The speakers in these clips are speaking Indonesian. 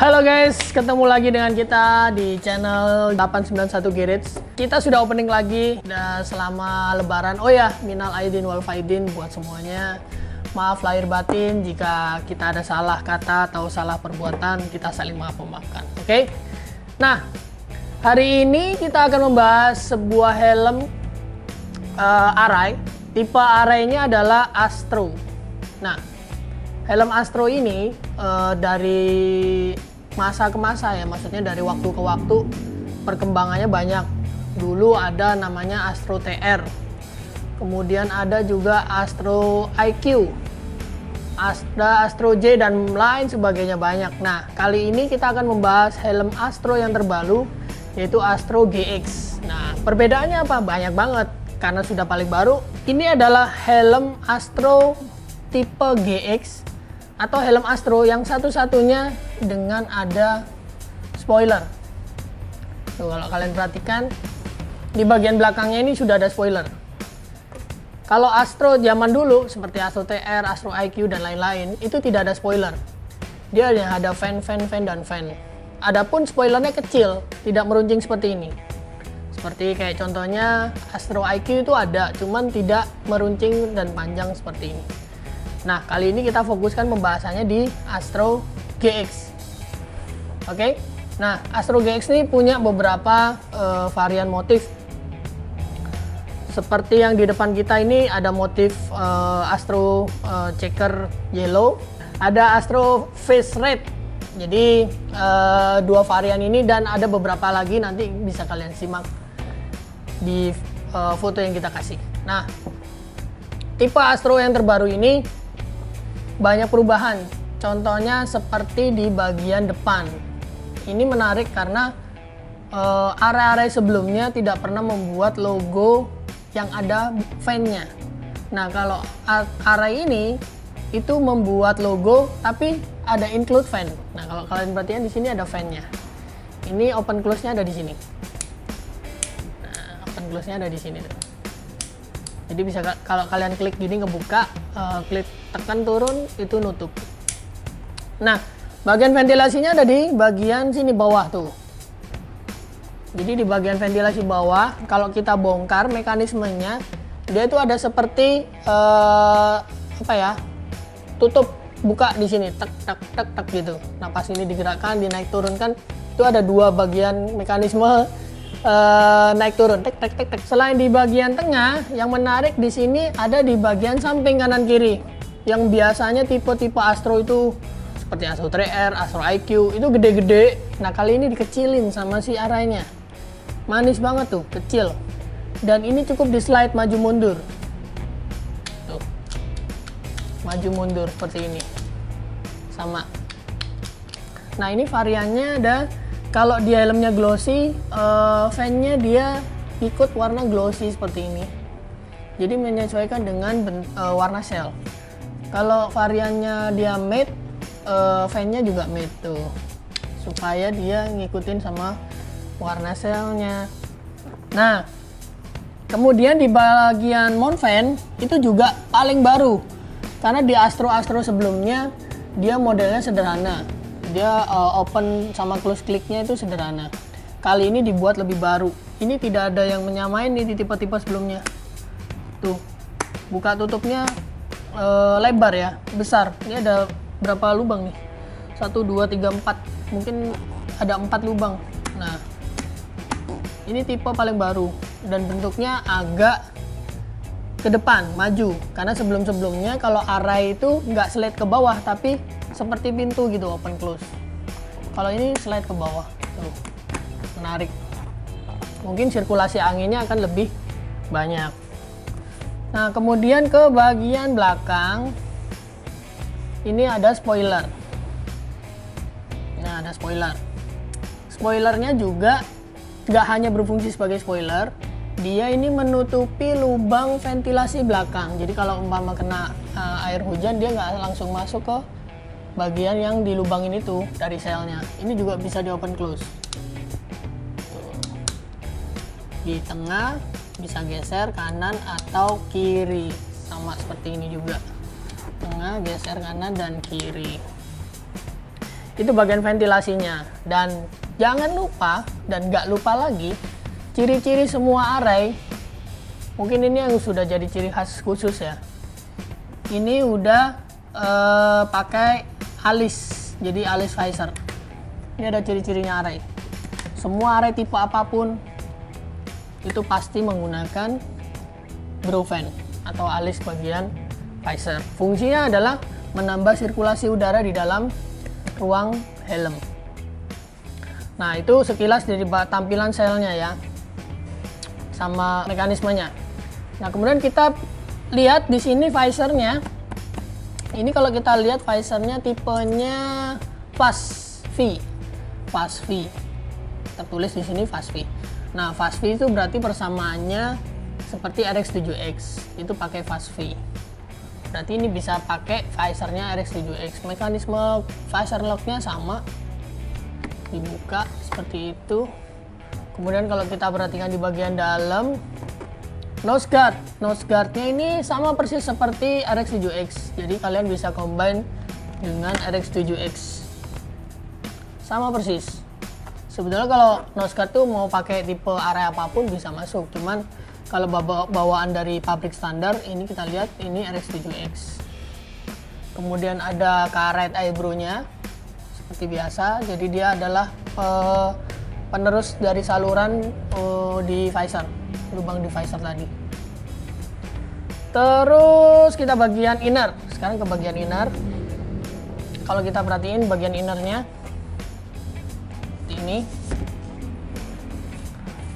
Halo guys, ketemu lagi dengan kita di channel 891 Garage. Kita sudah opening lagi selama lebaran. Oh ya, minal aidin wal faidin buat semuanya. Maaf lahir batin jika kita ada salah kata atau salah perbuatan, kita saling maaf-memaafkan. Oke? Nah, hari ini kita akan membahas sebuah helm Arai. Tipe Arainya adalah Astro. Nah, helm Astro ini dari masa ke masa ya, maksudnya dari waktu ke waktu perkembangannya banyak. Dulu ada namanya Astro TR, kemudian ada juga Astro IQ, ada Astro J dan lain sebagainya banyak. Nah, kali ini kita akan membahas helm Astro yang terbaru, yaitu Astro GX. Nah, perbedaannya apa? Banyak banget karena sudah paling baru. Ini adalah helm Astro tipe GX atau helm Astro yang satu-satunya dengan ada spoiler. Tuh, kalau kalian perhatikan di bagian belakangnya ini sudah ada spoiler. Kalau Astro zaman dulu seperti Astro TR, Astro IQ dan lain-lain itu tidak ada spoiler. Dia hanya ada fan dan fan. Adapun spoilernya kecil, tidak meruncing seperti ini. Seperti kayak contohnya Astro IQ itu ada, cuman tidak meruncing dan panjang seperti ini. Nah, kali ini kita fokuskan pembahasannya di Astro GX. Oke? Nah, Astro GX ini punya beberapa varian motif. Seperti yang di depan kita ini ada motif Astro Checker Yellow, ada Astro Face Red. Jadi dua varian ini dan ada beberapa lagi nanti bisa kalian simak di foto yang kita kasih. Nah, tipe Astro yang terbaru ini banyak perubahan, contohnya seperti di bagian depan. Ini menarik karena Arai sebelumnya tidak pernah membuat logo yang ada fan-nya. Nah, kalau Arai ini itu membuat logo tapi ada include fan. Nah, kalau kalian perhatikan di sini ada fan-nya. Ini open close-nya ada di sini. Nah, open close-nya ada di sini tuh. Jadi bisa kalau kalian klik gini ngebuka, klik tekan turun itu nutup. Nah, bagian ventilasinya ada di bagian sini bawah tuh. Jadi di bagian ventilasi bawah kalau kita bongkar mekanismenya, dia itu ada seperti apa ya? Tutup buka di sini tek tek tek tek gitu. Nah, pas ini digerakkan, dinaik turunkan, itu ada dua bagian mekanisme naik turun tek tek tek tek. Selain di bagian tengah, yang menarik di sini ada di bagian samping kanan kiri. Yang biasanya tipe-tipe Astro itu seperti Astro TR, Astro IQ itu gede-gede. Nah, kali ini dikecilin sama si Arainya. Manis banget tuh, kecil. Dan ini cukup di slide maju mundur. Tuh. Maju mundur seperti ini. Sama. Nah, ini variannya ada. Kalau dia helmnya glossy, fan-nya dia ikut warna glossy seperti ini. Jadi menyesuaikan dengan warna shell. Kalau variannya dia matte, fan-nya juga matte tuh. Supaya dia ngikutin sama warna shell-nya. Nah, kemudian di bagian mount fan itu juga paling baru. Karena di Astro sebelumnya dia modelnya sederhana. Dia open sama close clicknya itu sederhana. Kali ini dibuat lebih baru. Ini tidak ada yang menyamain nih di tipe-tipe sebelumnya. Tuh, buka tutupnya lebar ya, besar. Ini ada berapa lubang nih? 1, 2, 3, 4. Mungkin ada 4 lubang. Nah, ini tipe paling baru dan bentuknya agak ke depan, maju. Karena sebelum-sebelumnya kalau Arai itu nggak slide ke bawah, tapi seperti pintu gitu, open close. Kalau ini slide ke bawah. Tuh. Menarik. Mungkin sirkulasi anginnya akan lebih banyak. Nah, kemudian ke bagian belakang ini ada spoiler. Nah, ada spoiler. Spoilernya juga nggak hanya berfungsi sebagai spoiler, dia ini menutupi lubang ventilasi belakang. Jadi kalau umpama kena air hujan, dia nggak langsung masuk ke bagian yang dilubangin itu dari selnya. Ini juga bisa di open close. Tuh. Di tengah bisa geser kanan atau kiri, sama seperti ini juga. Tengah geser kanan dan kiri. Itu bagian ventilasinya. Dan jangan lupa, dan nggak lupa lagi, ciri-ciri semua array. Mungkin ini yang sudah jadi ciri khas khusus ya. Ini udah pakai alis, jadi alis visor. Ini ada ciri-cirinya array. Semua array tipe apapun itu pasti menggunakan brow fan atau alis bagian visor. Fungsinya adalah menambah sirkulasi udara di dalam ruang helm. Nah, itu sekilas dari tampilan selnya ya, sama mekanismenya. Nah, kemudian kita lihat di sini visornya. Ini kalau kita lihat visornya tipenya Fast V. Fast V. Tertulis di sini Fast V. Nah, Fast V itu berarti persamaannya seperti RX7X. Itu pakai Fast V. Berarti ini bisa pakai visornya RX7X. Mekanisme visor locknya sama, dibuka seperti itu. Kemudian kalau kita perhatikan di bagian dalam, nose guard. Nose guardnya ini sama persis seperti RX7X. Jadi kalian bisa combine dengan RX7X. Sama persis. Sebetulnya kalau nose guard tuh mau pakai tipe array apapun bisa masuk. Cuman kalau bawaan dari pabrik standar, ini kita lihat ini RX7X. Kemudian ada karet eyebrow-nya seperti biasa. Jadi dia adalah penerus dari saluran di visor, lubang di visor tadi. Terus kita bagian inner. Sekarang ke bagian inner. Kalau kita perhatiin bagian innernya seperti ini.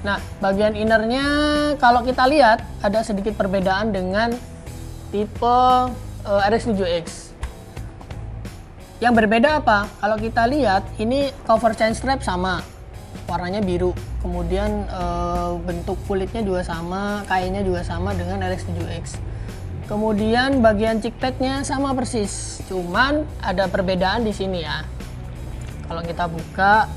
Nah, bagian innernya kalau kita lihat ada sedikit perbedaan dengan tipe RX7X. Yang berbeda apa? Kalau kita lihat ini cover chain strap sama, warnanya biru. Kemudian bentuk kulitnya juga sama, kainnya juga sama dengan RX7X. Kemudian bagian cheek padnya sama persis, cuman ada perbedaan di sini ya. Kalau kita buka,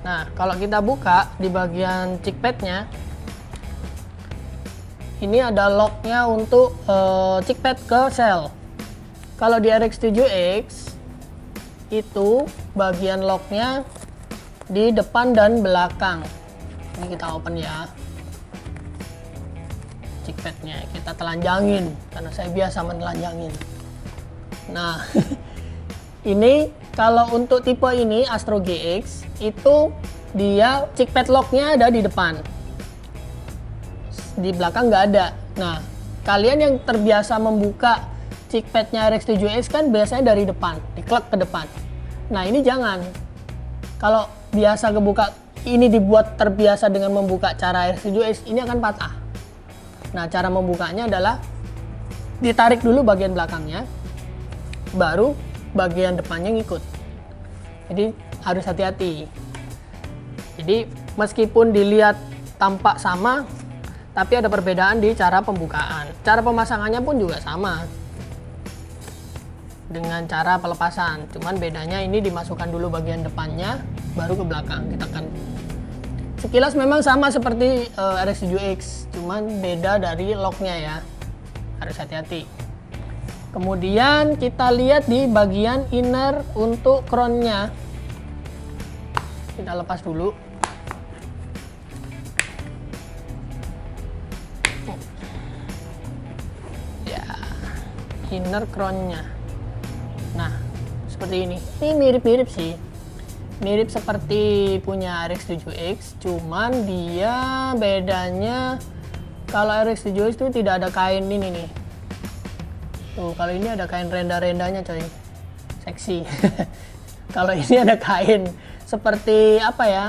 nah kalau kita buka di bagian cheek padnya, ini ada locknya untuk cheek pad ke shell. Kalau di RX7X itu bagian locknya di depan dan belakang. Ini kita open ya. Cheek padnya kita telanjangin karena saya biasa menelanjangin. Nah, ini kalau untuk tipe ini Astro GX itu dia cheek pad locknya ada di depan, di belakang nggak ada. Nah, kalian yang terbiasa membuka cheek padnya RX7X kan biasanya dari depan, diklek ke depan. Nah, ini jangan. Kalau biasa kebuka, ini dibuat terbiasa dengan membuka cara RX7X, ini akan patah. Nah, cara membukanya adalah ditarik dulu bagian belakangnya, baru bagian depannya ngikut. Jadi harus hati-hati. Jadi meskipun dilihat tampak sama, tapi ada perbedaan di cara pembukaan. Cara pemasangannya pun juga sama dengan cara pelepasan. Cuman bedanya ini dimasukkan dulu bagian depannya, baru ke belakang ditekan. Sekilas memang sama seperti RX7X, cuman beda dari locknya ya. Harus hati-hati. Kemudian kita lihat di bagian inner untuk crown-nya. Kita lepas dulu. Ya, inner crown-nya. Nah, seperti ini. Ini mirip-mirip sih. Mirip seperti punya RX7X, cuman dia bedanya kalau RX7X itu tidak ada kain ini nih. Tuh, kalau ini ada kain renda-rendanya coy. Seksi. Kalau ini ada kain seperti apa ya?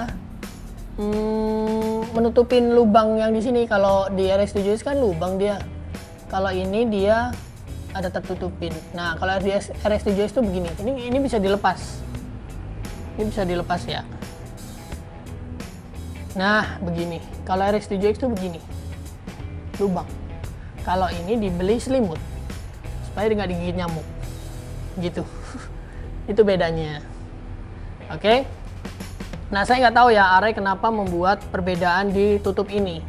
Menutupin lubang yang di sini. Kalau di RX7X kan lubang dia. Kalau ini dia ada tertutupin. Nah, kalau di RX7X itu begini. Ini bisa dilepas. Ini bisa dilepas ya. Nah, begini. Kalau RX7X itu begini. Lubang. Kalau ini dibeli selimut. Supaya nggak digigit nyamuk. Gitu. Itu bedanya. Oke. Nah, saya nggak tahu ya Array kenapa membuat perbedaan di tutup ini.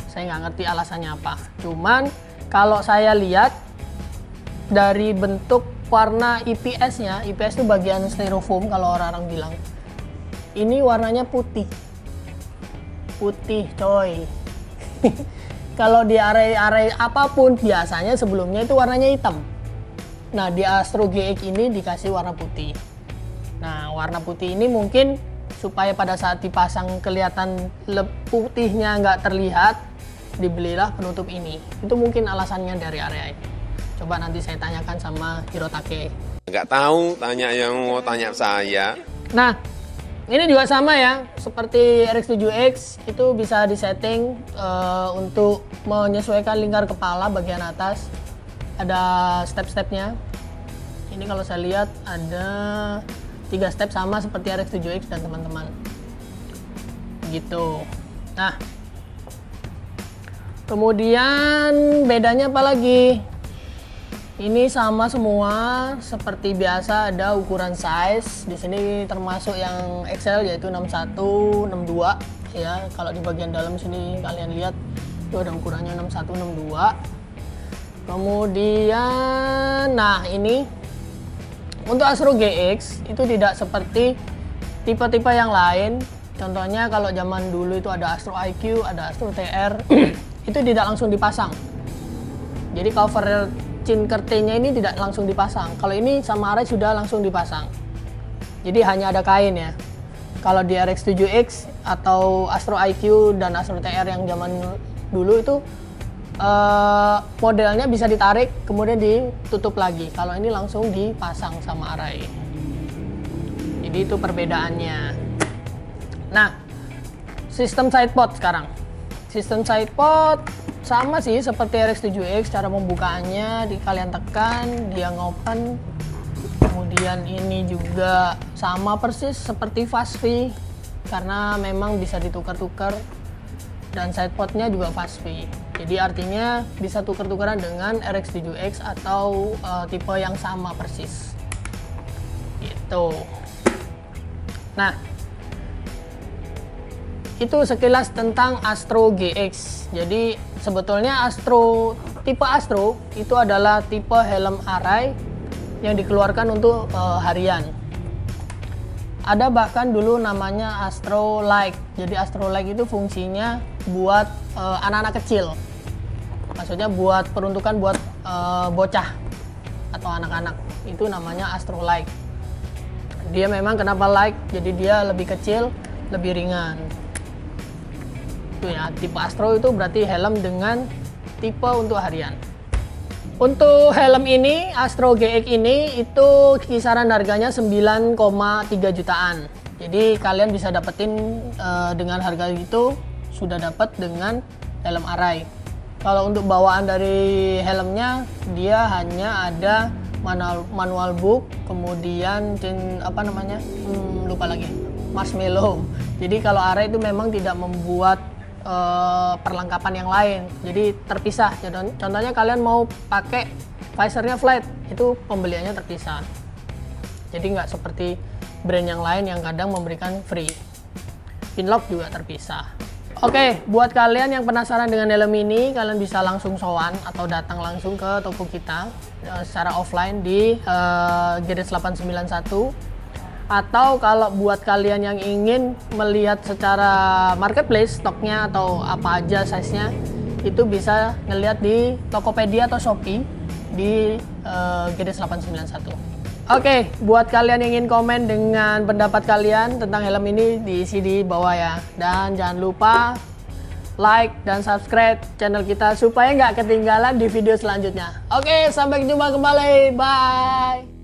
Saya nggak ngerti alasannya apa. Cuman, kalau saya lihat, dari bentuk warna IPS-nya, IPS itu bagian styrofoam kalau orang-orang bilang. Ini warnanya putih. Putih, coy. Kalau di area apapun biasanya sebelumnya itu warnanya hitam. Nah, di Astro GX ini dikasih warna putih. Nah, warna putih ini mungkin supaya pada saat dipasang kelihatan putihnya nggak terlihat, dibelilah penutup ini. Itu mungkin alasannya dari area ini. Coba nanti saya tanyakan sama Hirotake. Nggak tahu, tanya yang mau tanya saya. Nah, ini juga sama ya, seperti RX7X itu bisa disetting untuk menyesuaikan lingkar kepala bagian atas. Ada step-stepnya. Ini kalau saya lihat ada 3 step sama seperti RX7X dan teman-teman. Gitu. Nah, kemudian bedanya apa lagi? Ini sama semua seperti biasa, ada ukuran size. Di sini termasuk yang XL yaitu 61, 62 ya. Kalau di bagian dalam sini kalian lihat itu ada ukurannya 61, 62. Kemudian nah ini untuk Astro GX itu tidak seperti tipe-tipe yang lain. Contohnya kalau zaman dulu itu ada Astro IQ, ada Astro TR itu tidak langsung dipasang. Jadi cover chin curtain-nya ini tidak langsung dipasang. Kalau ini sama Arai sudah langsung dipasang. Jadi hanya ada kain ya. Kalau di RX7X atau Astro IQ dan Astro TR yang zaman dulu itu modelnya bisa ditarik kemudian ditutup lagi. Kalau ini langsung dipasang sama Arai. Jadi itu perbedaannya. Nah, sistem sidepod sekarang. Sistem sidepod sama sih seperti RX7X, cara pembukaannya kalian tekan, dia ngopen. Kemudian ini juga sama persis seperti Fastv karena memang bisa ditukar-tukar dan sidepodnya juga Fastv. Jadi artinya bisa tukar-tukaran dengan RX7X atau tipe yang sama persis. Gitu. Nah, itu sekilas tentang Astro GX. Jadi sebetulnya tipe Astro itu adalah tipe helm Arai yang dikeluarkan untuk harian. Ada bahkan dulu namanya Astro Like. Jadi Astro Like itu fungsinya buat anak-anak kecil. Maksudnya buat peruntukan buat bocah atau anak-anak. Itu namanya Astro Like. Dia memang kenapa like? Jadi dia lebih kecil, lebih ringan. Itu ya, tipe Astro itu berarti helm dengan tipe untuk harian. Untuk helm ini, Astro GX ini itu kisaran harganya 9,3 jutaan. Jadi kalian bisa dapetin dengan harga itu sudah dapat dengan helm Arai. Kalau untuk bawaan dari helmnya, dia hanya ada manual book, kemudian lupa lagi, marshmallow. Jadi kalau Arai itu memang tidak membuat perlengkapan yang lain, jadi terpisah. Contohnya kalian mau pakai visornya flat, itu pembeliannya terpisah. Jadi nggak seperti brand yang lain yang kadang memberikan free. Pinlock juga terpisah. Oke, buat kalian yang penasaran dengan helm ini, kalian bisa langsung sowan atau datang langsung ke toko kita secara offline di Garage 891. Atau kalau buat kalian yang ingin melihat secara marketplace stoknya atau apa aja size-nya, itu bisa ngelihat di Tokopedia atau Shopee di Garage 891. Oke, buat kalian yang ingin komen dengan pendapat kalian tentang helm ini, diisi di bawah ya. Dan jangan lupa like dan subscribe channel kita supaya nggak ketinggalan di video selanjutnya. Oke, sampai jumpa kembali. Bye!